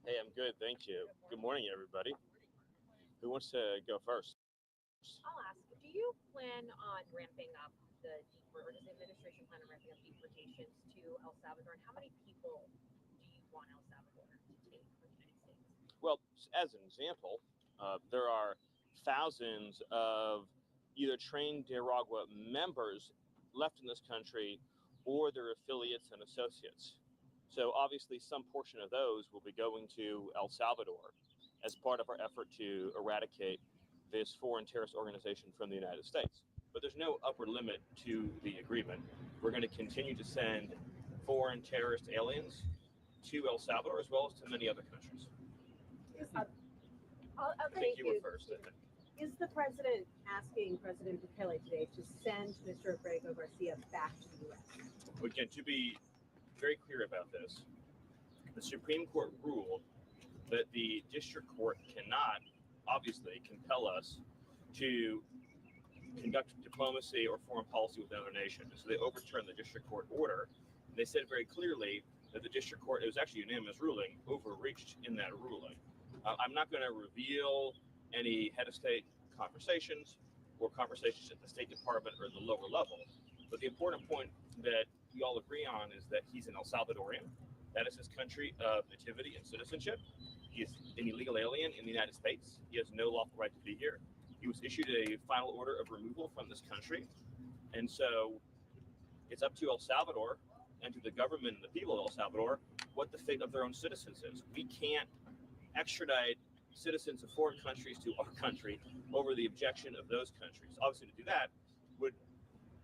Hey, I'm good, thank you. Good morning, everybody. Who wants to go first? I'll ask, do you plan on ramping up the or does the administration plan on ramping up deportations to El Salvador? And how many people do you want El Salvador to take from the United States? Well, as an example, there are thousands of either trained Nicaragua members left in this country or their affiliates and associates. So obviously, some portion of those will be going to El Salvador as part of our effort to eradicate this foreign terrorist organization from the United States. But there's no upper limit to the agreement. We're going to continue to send foreign terrorist aliens to El Salvador as well as to many other countries. Thank You were you. first, I think. Is the president asking President Bukele today to send Mr. Abrego Garcia back to the U.S.? Again, to be very clear about this, the Supreme Court ruled that the district court cannot, obviously, compel us to conduct diplomacy or foreign policy with another nation. So they overturned the district court order. And they said very clearly that the district court, it was actually a unanimous ruling, overreached in that ruling. I'm not going to reveal any head of state conversations or conversations at the State Department or the lower level. But the important point that we all agree on is that he's an El Salvadorian. That is his country of nativity and citizenship. He is an illegal alien in the United States. He has no lawful right to be here. He was issued a final order of removal from this country. And so it's up to El Salvador and to the government and the people of El Salvador what the fate of their own citizens is. We can't extradite citizens of foreign countries to our country over the objection of those countries. Obviously, to do that would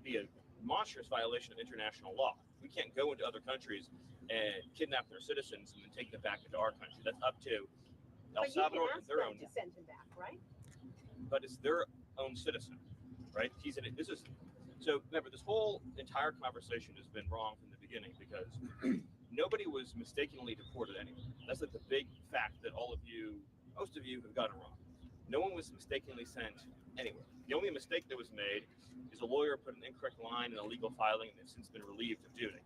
be a monstrous violation of international law. We can't go into other countries and kidnap their citizens and then take them back into our country. That's up to El Salvador and their own. To send him back, right? But it's their own citizen, right? He's in it. This is so. Remember, this whole entire conversation has been wrong from the beginning because nobody was mistakenly deported anywhere. That's like the big fact that all of you, most of you, have gotten wrong. No one was mistakenly sent anywhere. The only mistake that was made is a lawyer put an incorrect line in a legal filing, and they've since been relieved of duty.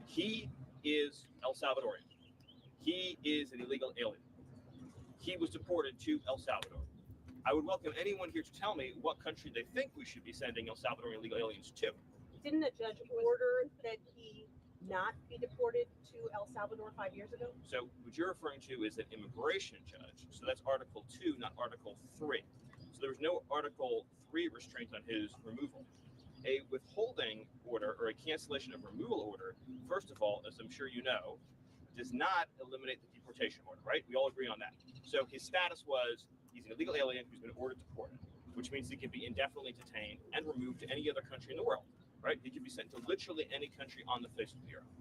He is El Salvadorian. He is an illegal alien. He was deported to El Salvador. I would welcome anyone here to tell me what country they think we should be sending El Salvadorian illegal aliens to. Didn't a judge order that he not be deported to El Salvador 5 years ago? So what you're referring to is an immigration judge. So that's Article 2, not Article 3. So there was no Article 3 restraint on his removal. A withholding order or a cancellation of removal order, first of all, as I'm sure you know, does not eliminate the deportation order, right? We all agree on that. So his status was he's an illegal alien who's been ordered deported, which means he can be indefinitely detained and removed to any other country in the world, right? He can be sent to literally any country on the face of the earth.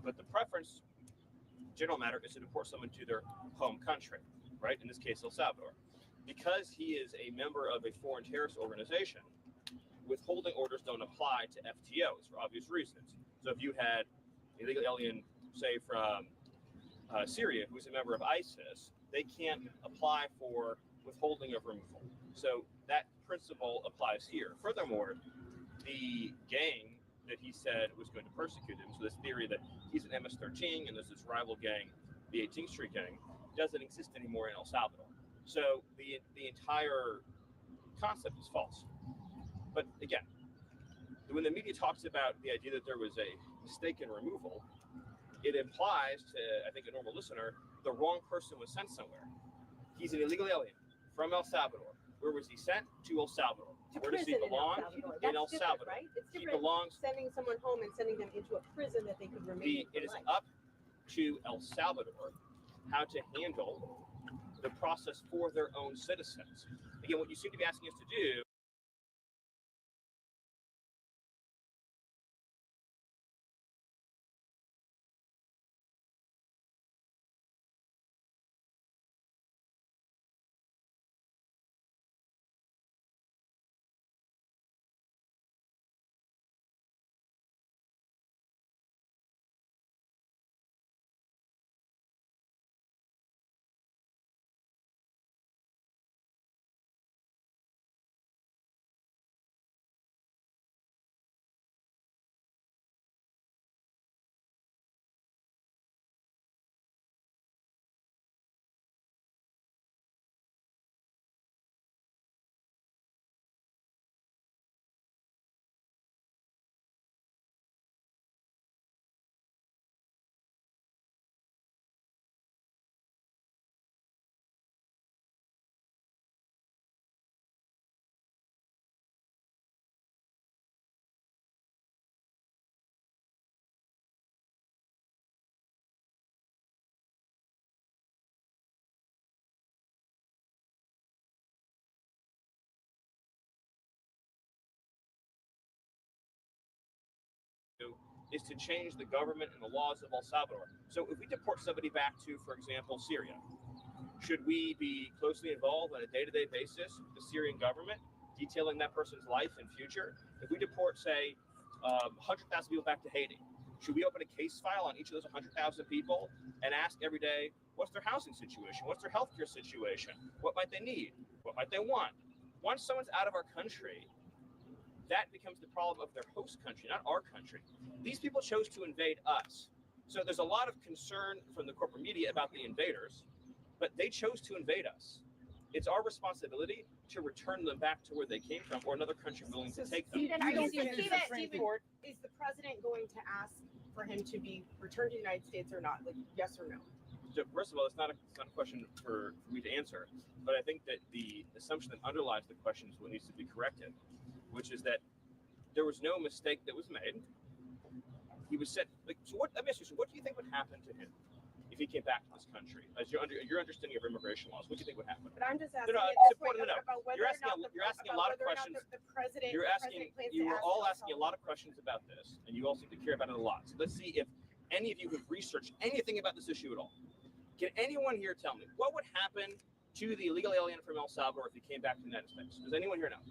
But the preference, general matter, is to deport someone to their home country, right? In this case, El Salvador. Because he is a member of a foreign terrorist organization, withholding orders don't apply to FTOs for obvious reasons. So if you had an illegal alien, say from Syria, who's a member of ISIS, they can't apply for withholding of removal. So that principle applies here. Furthermore, the gang that he said was going to persecute him, so this theory that he's an MS-13 and there's this rival gang, the 18th Street gang, doesn't exist anymore in El Salvador. So the entire concept is false. But again, when the media talks about the idea that there was a mistaken removal, it implies to, I think, a normal listener, the wrong person was sent somewhere. He's an illegal alien from El Salvador. Where was he sent? To El Salvador. Where does he belong? In El Salvador. Right? It's He different belongs. sending someone home and sending them into a prison that they could remain in. It is up to El Salvador how to handle the process for their own citizens. Again, what you seem to be asking us to do is to change the government and the laws of El Salvador. So if we deport somebody back to, for example, Syria, should we be closely involved on a day-to-day basis with the Syrian government, detailing that person's life and future? If we deport, say, 100,000 people back to Haiti, should we open a case file on each of those 100,000 people and ask every day, what's their housing situation? What's their healthcare situation? What might they need? What might they want? Once someone's out of our country, that becomes the problem of their host country, not our country. These people chose to invade us. So there's a lot of concern from the corporate media about the invaders, but they chose to invade us. It's our responsibility to return them back to where they came from, or another country willing to take them. Steven, You don't Steven, think the Steven, Supreme Steven, Court- is the president going to ask for him to be returned to the United States or not? Like, yes or no? So first of all, it's not a question for me to answer, but I think that the assumption that underlies the question is what needs to be corrected, which is that there was no mistake that was made. He was sent. So what? Let me ask you. So what do you think would happen to him if he came back to this country? As your understanding of immigration laws, what do you think would happen? But I'm just asking No, at it's this point important to know. about whether You're or not asking- you're asking a lot of about whether or not questions. the president. You're the asking. president plans to You were ask all El asking a lot of questions about this, and you all seem to care about it a lot. So let's see if any of you have researched anything about this issue at all. Can anyone here tell me what would happen to the illegal alien from El Salvador if he came back to the United States? Does anyone here know?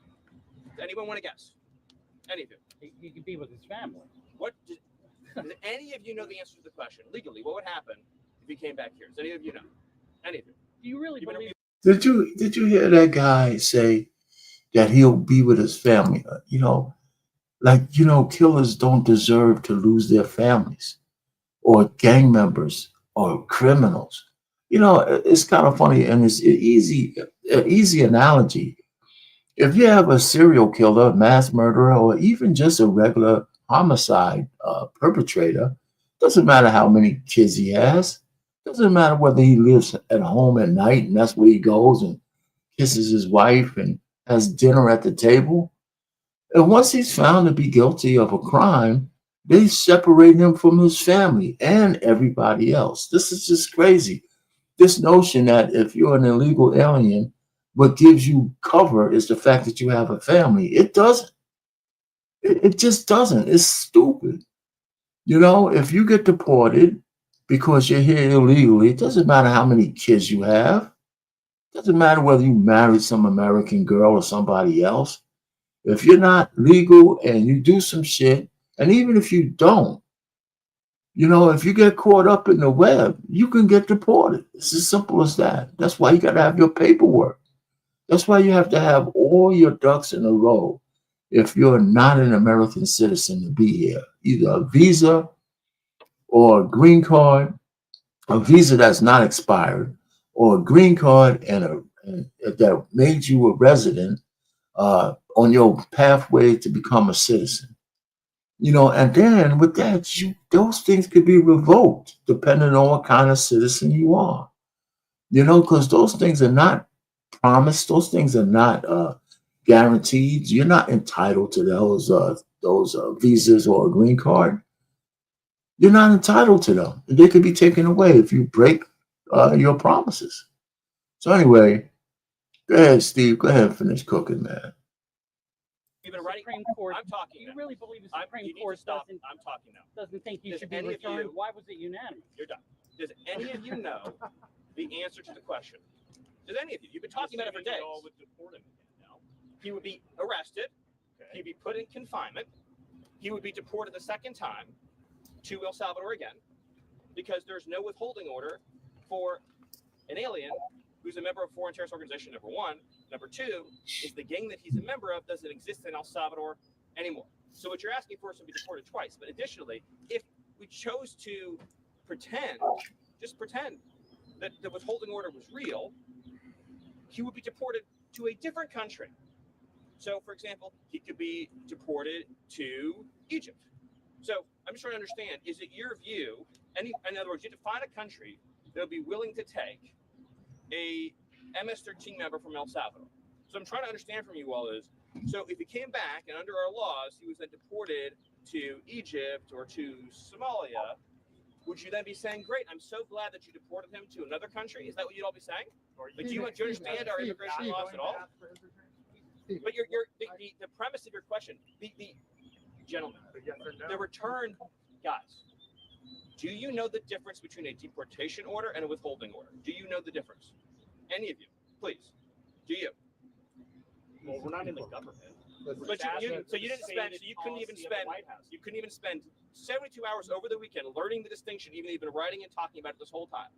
Does anyone want to guess? Any of you? He could be with his family. Does any of you know the answer to the question? Legally, what would happen if he came back here? Does any of you know? Any of you? Do you really Even believe? Did you hear that guy say that he'll be with his family? Killers don't deserve to lose their families, or gang members, or criminals. It's kind of funny, and it's an easy analogy. If you have a serial killer, mass murderer, or even just a regular homicide perpetrator, doesn't matter how many kids he has. Doesn't matter whether he lives at home at night and that's where he goes and kisses his wife and has dinner at the table. And once he's found to be guilty of a crime, they separate him from his family and everybody else. This is just crazy. This notion that if you're an illegal alien, what gives you cover is the fact that you have a family. It doesn't. It just doesn't. It's stupid. If you get deported because you're here illegally, it doesn't matter how many kids you have. It doesn't matter whether you married some American girl or somebody else. If you're not legal and you do some shit, and even if you don't, if you get caught up in the web, you can get deported. It's as simple as that. That's why you got to have your paperwork. That's why you have to have all your ducks in a row if you're not an American citizen to be here. Either a visa or a green card, a visa that's not expired, or a green card and that made you a resident on your pathway to become a citizen. And then with that, those things could be revoked depending on what kind of citizen you are. Because those things are not promised. Those things are not guaranteed. You're not entitled to those visas or a green card. You're not entitled to them. They could be taken away if you break your promises. So anyway, go ahead, Steve. Go ahead and finish cooking, man. Even writing, Supreme Court. I'm talking. You now. really believe the You Supreme need to Court stop. doesn't I'm talking now. think you Does should be any of returned? you- Why was it unanimous? You're done. Does any of you know the answer to the question? Does any of you? You've been talking about it for days. Would deport him again now. He would be arrested. Okay. He'd be put in confinement. He would be deported the second time to El Salvador again because there's no withholding order for an alien who's a member of a foreign terrorist organization, number one. Number two is the gang that he's a member of doesn't exist in El Salvador anymore. So what you're asking for is to be deported twice. But additionally, if we chose to just pretend that the withholding order was real, he would be deported to a different country. So, for example, he could be deported to Egypt. So I'm just trying to understand, is it your view, in other words, you define a country that would be willing to take a MS-13 member from El Salvador. So I'm trying to understand from you all is, so if he came back and under our laws, he was then deported to Egypt or to Somalia, would you then be saying, great, I'm so glad that you deported him to another country? Is that what you'd all be saying? Like, do you understand our immigration laws at all? But the premise of your question, the gentlemen, the return, guys, do you know the difference between a deportation order and a withholding order? Do you know the difference? Any of you, please. Do you? Well, we're not in the government. But you couldn't even spend 72 hours over the weekend learning the distinction, even you've been writing and talking about it this whole time.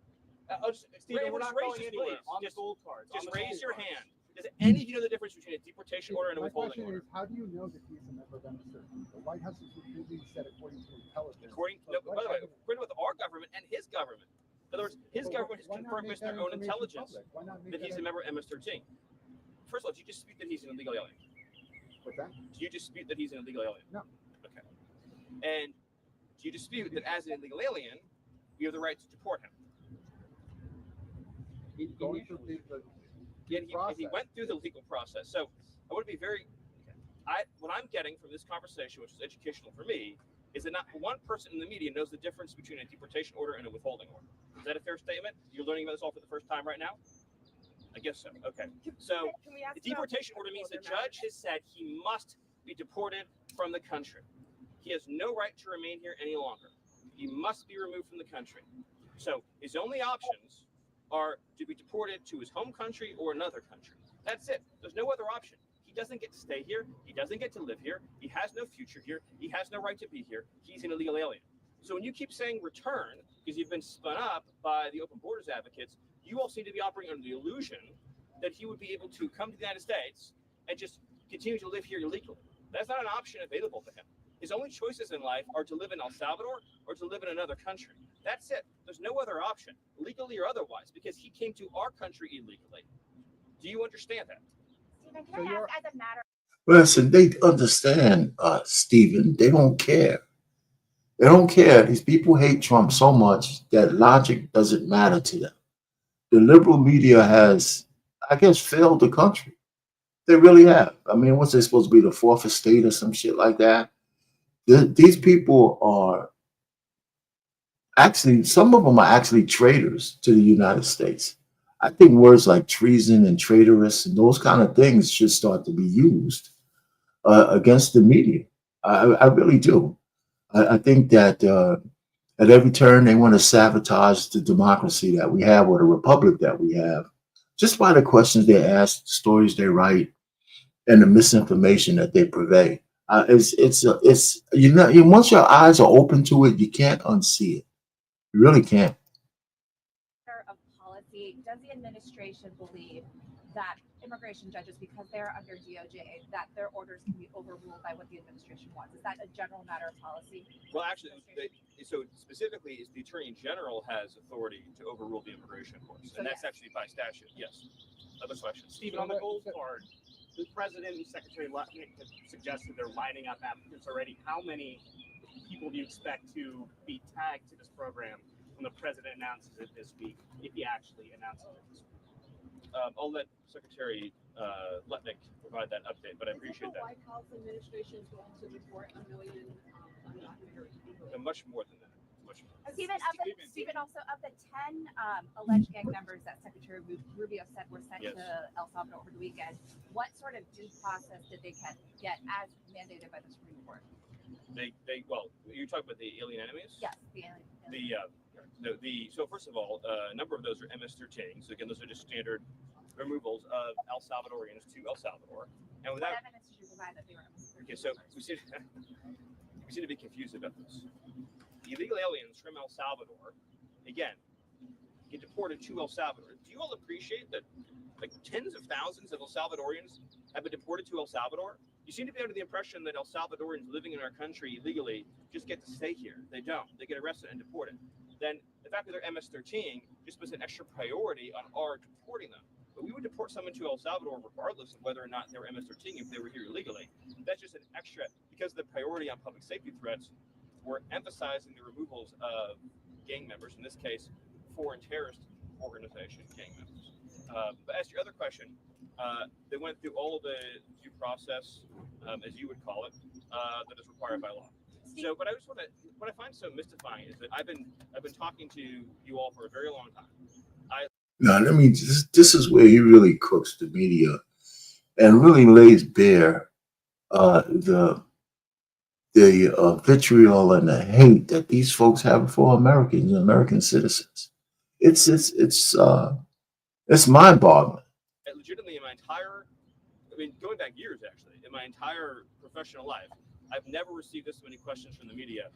Stephen, we're not going anywhere. On the gold cards. Just raise your hand. Does any of you know the difference between a deportation order and a My withholding question order? is, how do you know that he's a member of MS-13? The White House has repeatedly said, according to intelligence. By the way, according with our government and his government. In other words, his government has confirmed with their own intelligence that he's a member of MS-13. First of all, do you dispute that he's an illegal alien? What's that? Do you dispute that he's an illegal alien? No. Okay. And do you dispute that as an illegal alien, you have the right to deport him? Going through the He went through the legal process. So I want to be very. What I'm getting from this conversation, which is educational for me, is that not one person in the media knows the difference between a deportation order and a withholding order. Is that a fair statement? You're learning about this all for the first time right now? I guess so. Okay. So the deportation order means the judge has said he must be deported from the country. He has no right to remain here any longer. He must be removed from the country. So his only options are to be deported to his home country or another country. That's it. There's no other option. He doesn't get to stay here. He doesn't get to live here. He has no future here. He has no right to be here. He's an illegal alien. So when you keep saying return, because you've been spun up by the open borders advocates, you all seem to be operating under the illusion that he would be able to come to the United States and just continue to live here illegally. That's not an option available to him. His only choices in life are to live in El Salvador or to live in another country. That's it. There's no other option, legally or otherwise, because he came to our country illegally. Do you understand that? Stephen, can I ask as a matter? Listen, they understand, Stephen. They don't care. They don't care. These people hate Trump so much that logic doesn't matter to them. The liberal media has, I guess, failed the country. They really have. I mean, what's they supposed to be, the fourth estate or some shit like that? These people are actually, some of them are actually traitors to the United States. I think words like treason and traitorous and those kind of things should start to be used against the media. I really do. I think that at every turn they want to sabotage the democracy that we have or the republic that we have, just by the questions they ask, the stories they write, and the misinformation that they purvey. It's once your eyes are open to it, you can't unsee it. You really can't. Of policy, does the administration believe that immigration judges, because they're under DOJ, that their orders can be overruled by what the administration wants? Is that a general matter of policy? Well, actually, so specifically, is the Attorney General has authority to overrule the immigration courts, and that's actually by statute. Yes. Other questions? Stephen, on the gold card, the president and Secretary Lutnick have suggested they're lining up applicants already. How many people do you expect to be tagged to this program when the president announces it this week, if he actually announces it this week? I'll let Secretary Lutnick provide that update, but I appreciate that. The White House administration is going to report 1 million undocumented people. Much more than that. Much more. Stephen, also of the 10 alleged gang members that Secretary Rubio said were sent Yes. to El Salvador over the weekend, what sort of due process did they get as mandated by the Supreme Court? Well, you're talking about the alien enemies? Yes, the alien. So first of all, a number of those are MS-13. So again, those are just standard removals of El Salvadorians to El Salvador. And without, what evidence did you provide that they were MS-13? okay, so we seem to be confused about this. Illegal aliens from El Salvador, again, get deported to El Salvador. Do you all appreciate that like tens of thousands of El Salvadorians have been deported to El Salvador? You seem to be under the impression that El Salvadorians living in our country illegally just get to stay here. They don't. They get arrested and deported. Then the fact that they're MS-13 just puts an extra priority on our deporting them. But we would deport someone to El Salvador regardless of whether or not they were MS-13 if they were here illegally. That's just an extra, because of the priority on public safety threats, we're emphasizing the removals of gang members, in this case, foreign terrorist organization gang members. But as to your other question, they went through all of the due process, as you would call it, that is required by law. So, but I just what I find so mystifying is that I've been talking to you all for a very long time. Now, let me this is where he really cooks the media and really lays bare the vitriol and the hate that these folks have for Americans and American citizens. It's mind-boggling. Legitimately, going back years actually, in my entire professional life, I've never received this many questions from the media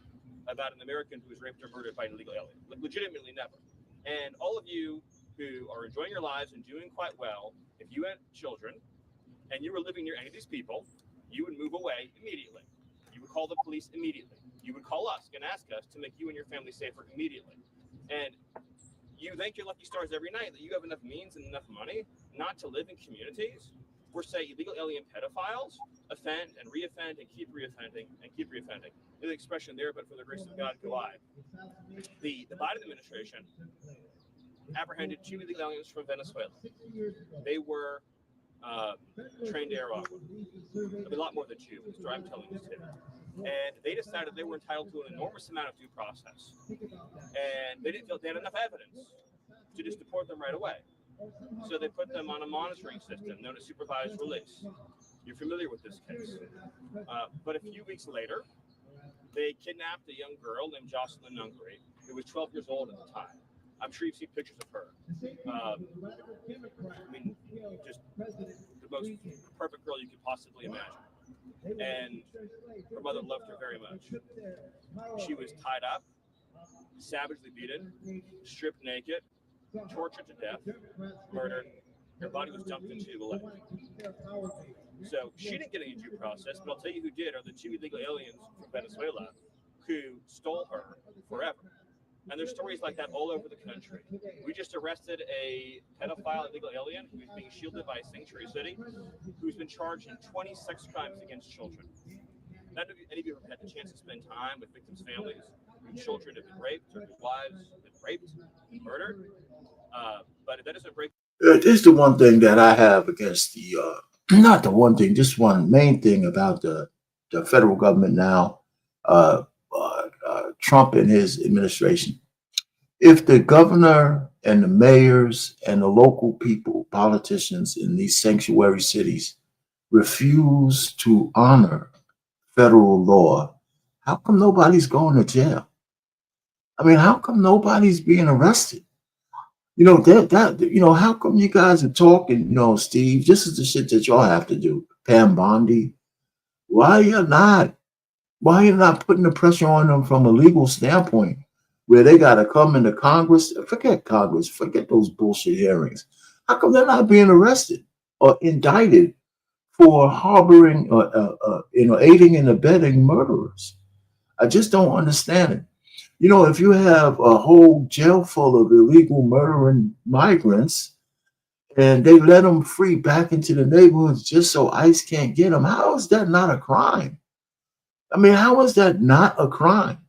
about an American who was raped or murdered by an illegal alien. Legitimately, never. And all of you who are enjoying your lives and doing quite well, if you had children and you were living near any of these people, you would move away immediately. You would call the police immediately. You would call us and ask us to make you and your family safer immediately. And you thank your lucky stars every night that you have enough means and enough money not to live in communities where, say, illegal alien pedophiles offend and reoffend and keep reoffending and keep reoffending. There's an expression there, but for the grace of God, go I. The Biden administration apprehended 2 illegal aliens from Venezuela. They were trained air officers. A lot more than 2, so I'm telling you 2. And they decided they were entitled to an enormous amount of due process. And they didn't feel they had enough evidence to just deport them right away. So they put them on a monitoring system known as supervised release. You're familiar with this case. But a few weeks later, they kidnapped a young girl named Jocelyn Nungri, who was 12 years old at the time. I'm sure you've seen pictures of her. Just the most perfect girl you could possibly imagine. And her mother loved her very much. She was tied up, savagely beaten, stripped naked, tortured to death, murdered. Her body was dumped into the lake. So she didn't get any due process, but I'll tell you who did are the 2 illegal aliens from Venezuela who stole her forever. And there's stories like that all over the country. We just arrested a pedophile illegal alien who's being shielded by Sanctuary City, who's been charged in 20 sex crimes against children. None of any of you have had the chance to spend time with victims' families whose children have been raped, or whose wives have been raped, murdered. But that doesn't break. This is the one thing that I have against the, not the one thing, just one main thing about the federal government now, Trump and his administration. If the governor and the mayors and the local people, politicians in these sanctuary cities refuse to honor federal law, how come nobody's going to jail? I mean, how come nobody's being arrested? You know, how come you guys are talking, Steve, this is the shit that y'all have to do. Pam Bondi, why are you not putting the pressure on them from a legal standpoint where they got to come into Congress? Forget Congress, forget those bullshit hearings. How come they're not being arrested? are indicted for harboring or aiding and abetting murderers. I just don't understand it. If you have a whole jail full of illegal murdering migrants and they let them free back into the neighborhoods just so ICE can't get them, how is that not a crime? I mean, how is that not a crime?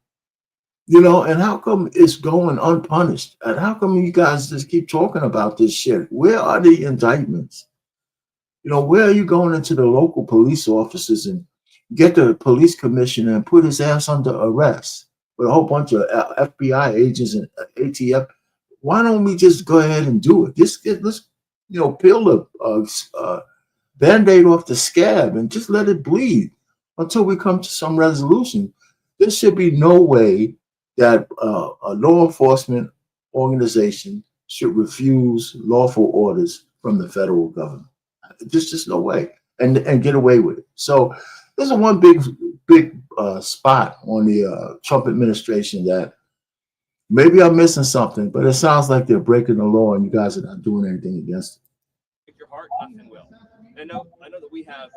And how come it's going unpunished? And how come you guys just keep talking about this shit? Where are the indictments? Where are you going into the local police offices and get the police commissioner and put his ass under arrest with a whole bunch of FBI agents and ATF? Why don't we just go ahead and do it? Let's peel the Band-Aid off the scab and just let it bleed until we come to some resolution. There should be no way that a law enforcement organization should refuse lawful orders from the federal government. There's just no way, and get away with it. So there's one big spot on the Trump administration that maybe I'm missing something, but it sounds like they're breaking the law, and you guys are not doing anything against it. If your heart, nothing will. And I know that we have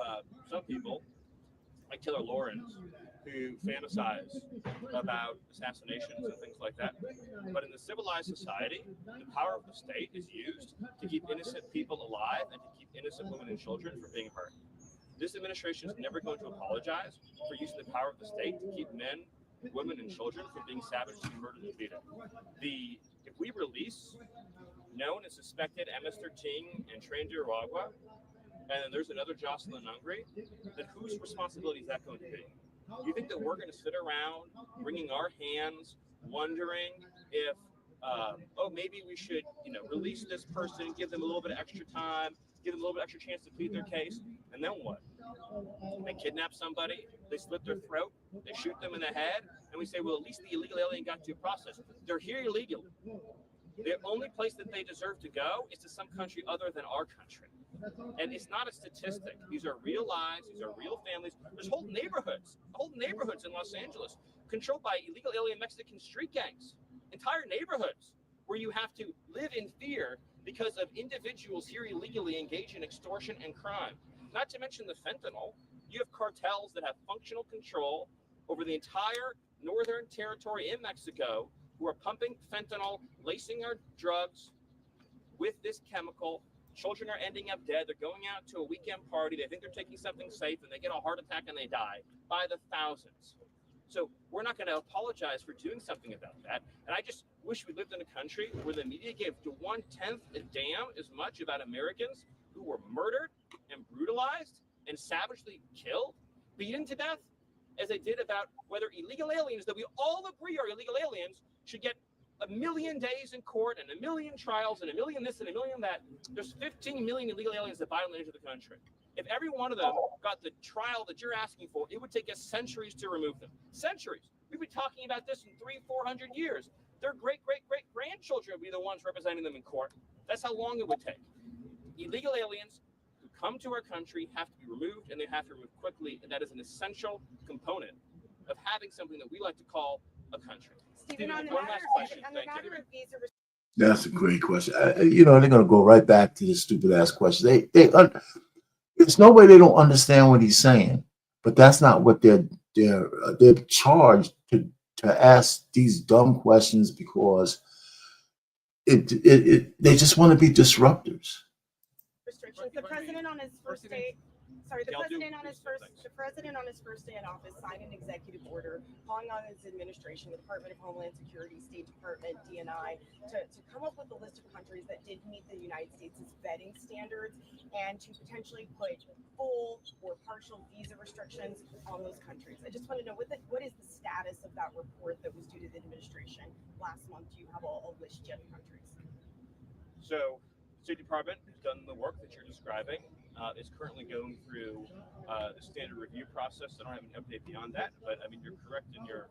some people like Taylor Lawrence who fantasize about assassinations and things like that. But in the civilized society, the power of the state is used to keep innocent people alive and to keep innocent women and children from being hurt. This administration is never going to apologize for using the power of the state to keep men, women, and children from being savagely murdered and beaten. If we release known and suspected MS-13 and trained Iragua, and then there's another Jocelyn Hungry, then whose responsibility is that going to be? You think that we're going to sit around wringing our hands, wondering if, maybe we should, release this person, give them a little bit of extra time, give them a little bit extra chance to plead their case, and then what? They kidnap somebody, they slit their throat, they shoot them in the head, and we say, well, at least the illegal alien got due process. They're here illegally. The only place that they deserve to go is to some country other than our country. And it's not a statistic. These are real lives. These are real families. There's whole neighborhoods in Los Angeles controlled by illegal alien Mexican street gangs. Entire neighborhoods where you have to live in fear because of individuals here illegally engaged in extortion and crime. Not to mention the fentanyl. You have cartels that have functional control over the entire northern territory in Mexico who are pumping fentanyl, lacing our drugs with this chemical. Children are ending up dead. They're going out to a weekend party. They think they're taking something safe, and they get a heart attack and they die by the thousands. So we're not going to apologize for doing something about that. And I just wish we lived in a country where the media gave to 1/10 a damn as much about Americans who were murdered and brutalized and savagely killed, beaten to death, as they did about whether illegal aliens that we all agree are illegal aliens should get 1 million days in court and 1 million trials and 1 million this and 1 million that. There's 15 million illegal aliens that violently enter the country. If every one of them got the trial that you're asking for, it would take us centuries to remove them. Centuries. We've been talking about this in 300-400 years. Their great-great-great-grandchildren would be the ones representing them in court. That's how long it would take. Illegal aliens who come to our country have to be removed, and they have to be removed quickly, and that is an essential component of having something that we like to call a country. Stephen, on the One last question. matter Thank you. of visa That's a great question. They're going to go right back to this stupid ass question. There's no way they don't understand what he's saying, but that's not what they're charged to ask these dumb questions because they just want to be disruptors. restrictions. The president on his first day, the president on his first day in office signed an executive order calling on his administration, the Department of Homeland Security, State Department, DNI, to come up with a list of countries that did meet the United States' vetting standards and to potentially put full or partial visa restrictions on those countries. I just want to know what is the status of that report that was due to the administration last month? Do you have a list yet of countries? So, State Department has done the work that you're describing. It's currently going through the standard review process. I don't have an update beyond that, but I mean you're correct in your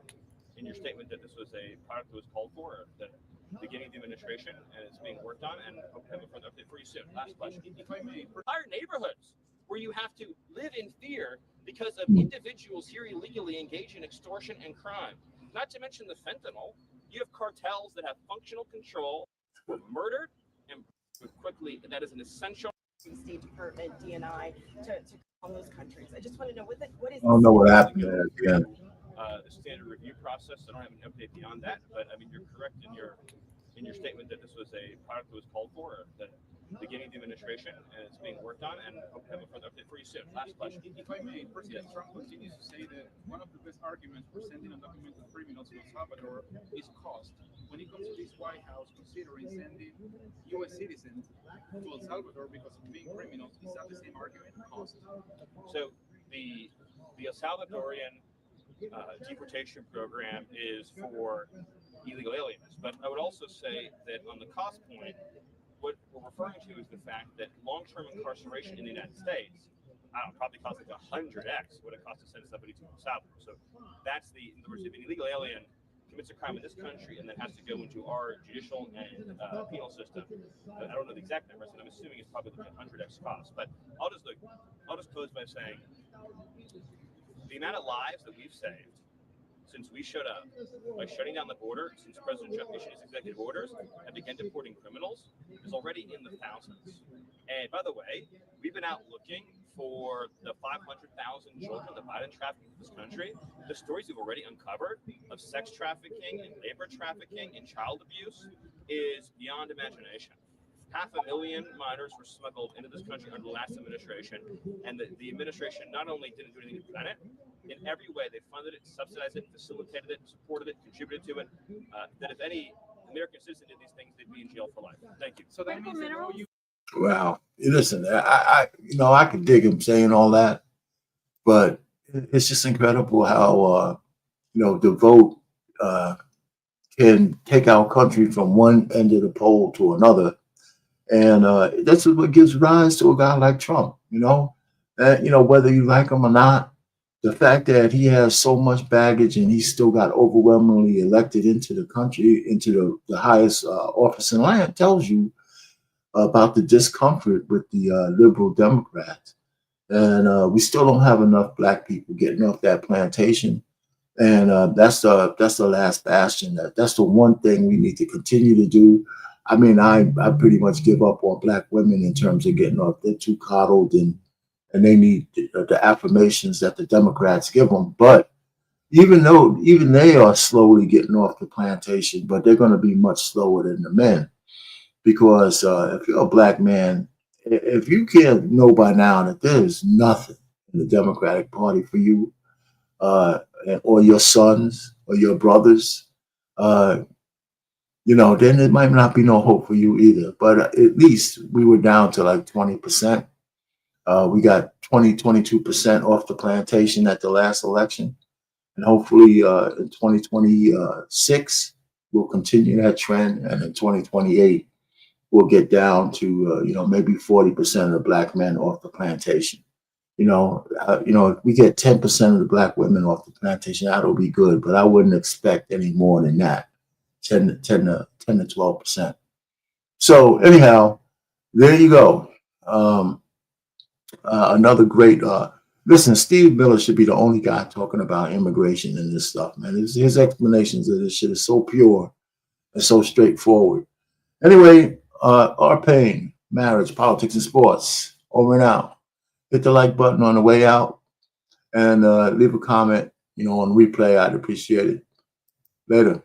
statement that this was a product that was called for at the beginning of the administration, and it's being worked on. And I hope to have a further update for you soon. Last question. Entire neighborhoods where you have to live in fear because of individuals here illegally engaged in extortion and crime. Not to mention the fentanyl. You have cartels that have functional control, were murdered and quickly. That is an essential State Department, DNI, to on those countries. I just want to know what is. I don't know what happened there at the end. The standard review process. I don't have an update beyond that, but I mean, you're correct in your statement that this was a product that was called for at the beginning of the administration, and it's being worked on, and hope to have a further update for you soon. Last question. If I may, President Trump continues to say that one of the best arguments for sending undocumented criminals to El Salvador is cost. When it comes to this White House considering sending U.S. citizens to El Salvador because of being criminals, is that the same argument? Cost. So the El Salvadorian deportation program is for illegal aliens, but I would also say that on the cost point, what we're referring to is the fact that long-term incarceration in the United States, I don't know, probably costs like 100x what it costs to send somebody to El Salvador. So that's in other words, if an illegal alien commits a crime in this country and then has to go into our judicial and penal system, I don't know the exact numbers, but I'm assuming it's probably like 100x cost. But I'll just close by saying the amount of lives that we've saved since we showed up by shutting down the border, since President Trump issued his executive orders and began deporting criminals, is already in the thousands. And by the way, we've been out looking for the 500,000 children that Biden trafficked in this country. The stories we've already uncovered of sex trafficking and labor trafficking and child abuse is beyond imagination. 500,000 minors were smuggled into this country under the last administration, and the administration not only didn't do anything to prevent it, in every way they funded it, subsidized it, facilitated it, supported it, contributed to it. That if any American citizen did these things, they'd be in jail for life. Thank you. So that means that all you. Wow. Listen, I could dig him saying all that, but it's just incredible how, the vote can take our country from one end of the pole to another. And that's what gives rise to a guy like Trump, whether you like him or not, the fact that he has so much baggage and he still got overwhelmingly elected into the country, into the highest office in land, tells you about the discomfort with the liberal Democrats. And we still don't have enough Black people getting off that plantation. And that's the last bastion. That's the one thing we need to continue to do. I mean, I pretty much give up on Black women in terms of getting off. They're too coddled and they need the affirmations that the Democrats give them. But even they are slowly getting off the plantation, but they're going to be much slower than the men. Because if you're a Black man, if you can't know by now that there's nothing in the Democratic Party for you, or your sons or your brothers, then it might not be no hope for you either. But at least we were down to like 20%. We got 22% off the plantation at the last election. And hopefully in 2026, we'll continue that trend. And in 2028, we'll get down to, maybe 40% of the Black men off the plantation. If we get 10% of the Black women off the plantation, that'll be good. But I wouldn't expect any more than that, 10 to 12%. So anyhow, there you go. Another great. Listen, Steve Miller should be the only guy talking about immigration and this stuff, man. His explanations of this shit is so pure and so straightforward. Anyway, our pain, marriage, politics, and sports. Over and out. Hit the like button on the way out and leave a comment, on replay. I'd appreciate it. Later.